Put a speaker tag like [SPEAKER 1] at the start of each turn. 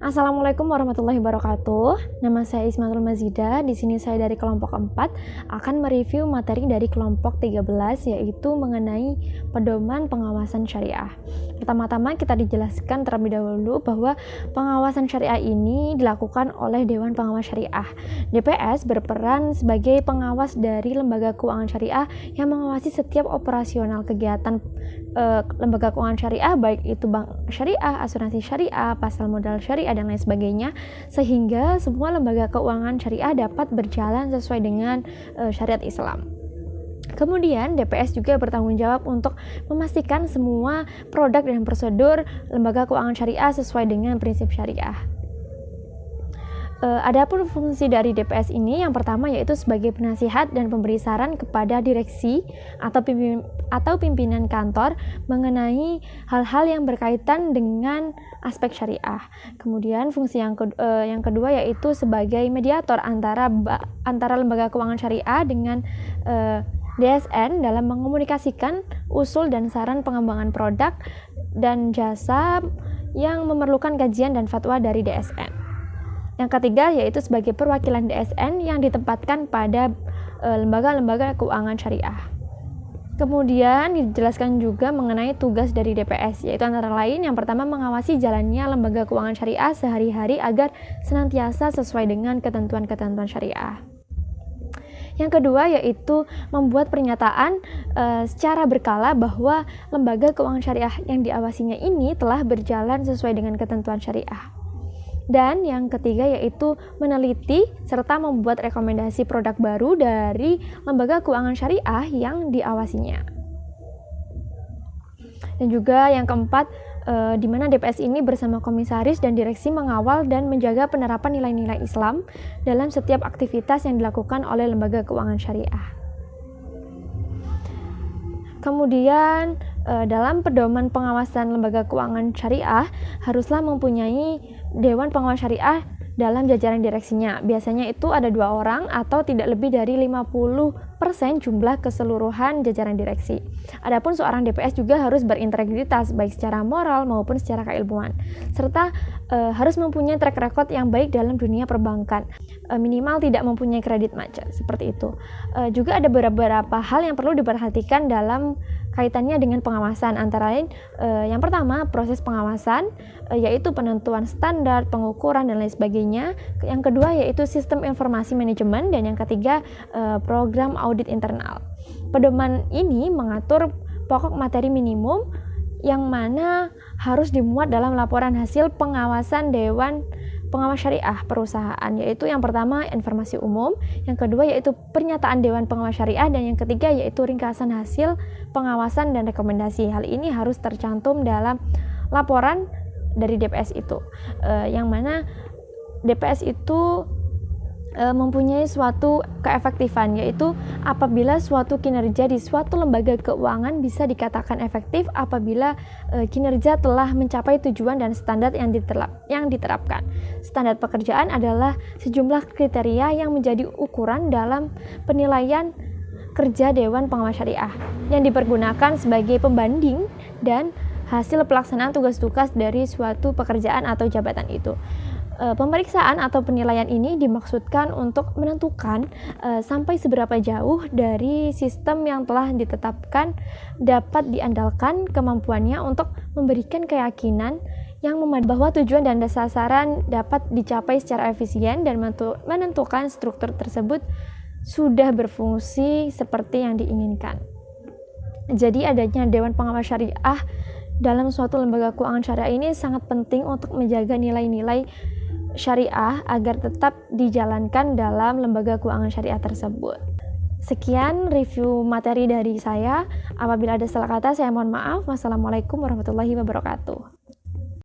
[SPEAKER 1] Assalamualaikum warahmatullahi wabarakatuh. Nama saya Ismatul Mazida. Di sini saya dari kelompok 4 akan mereview materi dari kelompok 13 yaitu mengenai pedoman pengawasan syariah. Pertama-tama kita dijelaskan terlebih dahulu bahwa pengawasan syariah ini dilakukan oleh Dewan Pengawas Syariah. DPS berperan sebagai pengawas dari lembaga keuangan syariah yang mengawasi setiap operasional kegiatan lembaga keuangan syariah, baik itu bank syariah, asuransi syariah, pasar modal syariah, dan lain sebagainya, sehingga semua lembaga keuangan syariah dapat berjalan sesuai dengan syariat Islam. Kemudian DPS juga bertanggung jawab untuk memastikan semua produk dan prosedur lembaga keuangan syariah sesuai dengan prinsip syariah. Adapun fungsi dari DPS ini yang pertama yaitu sebagai penasihat dan pemberi saran kepada direksi atau pimpinan kantor mengenai hal-hal yang berkaitan dengan aspek syariah. Kemudian fungsi yang kedua yaitu sebagai mediator antara lembaga keuangan syariah dengan DSN dalam mengomunikasikan usul dan saran pengembangan produk dan jasa yang memerlukan kajian dan fatwa dari DSN. Yang ketiga yaitu sebagai perwakilan DSN yang ditempatkan pada lembaga-lembaga keuangan syariah. Kemudian dijelaskan juga mengenai tugas dari DPS, yaitu antara lain yang pertama mengawasi jalannya lembaga keuangan syariah sehari-hari agar senantiasa sesuai dengan ketentuan-ketentuan syariah. Yang kedua yaitu membuat pernyataan secara berkala bahwa lembaga keuangan syariah yang diawasinya ini telah berjalan sesuai dengan ketentuan syariah. Dan yang ketiga yaitu meneliti serta membuat rekomendasi produk baru dari lembaga keuangan syariah yang diawasinya. Dan juga yang keempat, di mana DPS ini bersama komisaris dan direksi mengawal dan menjaga penerapan nilai-nilai Islam dalam setiap aktivitas yang dilakukan oleh lembaga keuangan syariah. Kemudian dalam pedoman pengawasan lembaga keuangan syariah haruslah mempunyai Dewan Pengawas Syariah dalam jajaran direksinya. Biasanya itu ada 2 orang atau tidak lebih dari 50% jumlah keseluruhan jajaran direksi. Adapun seorang DPS juga harus berintegritas baik secara moral maupun secara keilmuan, serta harus mempunyai track record yang baik dalam dunia perbankan. Minimal tidak mempunyai kredit macet, seperti itu. Juga ada beberapa hal yang perlu diperhatikan dalam kaitannya dengan pengawasan, antara lain yang pertama proses pengawasan, yaitu penentuan standar, pengukuran, dan lain sebagainya. Yang kedua yaitu sistem informasi manajemen, dan yang ketiga program audit internal. Pedoman ini mengatur pokok materi minimum yang mana harus dimuat dalam laporan hasil pengawasan Dewan Pengawas Syariah perusahaan, yaitu yang pertama informasi umum, yang kedua yaitu pernyataan Dewan Pengawas Syariah, dan yang ketiga yaitu ringkasan hasil pengawasan dan rekomendasi. Hal ini harus tercantum dalam laporan dari DPS itu, yang mana DPS itu mempunyai suatu keefektifan, yaitu apabila suatu kinerja di suatu lembaga keuangan bisa dikatakan efektif apabila kinerja telah mencapai tujuan dan standar yang diterapkan. Standar pekerjaan adalah sejumlah kriteria yang menjadi ukuran dalam penilaian kerja Dewan Pengawas Syariah yang dipergunakan sebagai pembanding dan hasil pelaksanaan tugas-tugas dari suatu pekerjaan atau jabatan itu. Pemeriksaan atau penilaian ini dimaksudkan untuk menentukan sampai seberapa jauh dari sistem yang telah ditetapkan dapat diandalkan kemampuannya untuk memberikan keyakinan yang bahwa tujuan dan sasaran dapat dicapai secara efisien dan menentukan struktur tersebut sudah berfungsi seperti yang diinginkan. Jadi adanya Dewan Pengawas Syariah dalam suatu lembaga keuangan syariah ini sangat penting untuk menjaga nilai-nilai syariah agar tetap dijalankan dalam lembaga keuangan syariah tersebut. Sekian review materi dari saya. Apabila ada salah kata, saya mohon maaf. Wassalamualaikum warahmatullahi wabarakatuh.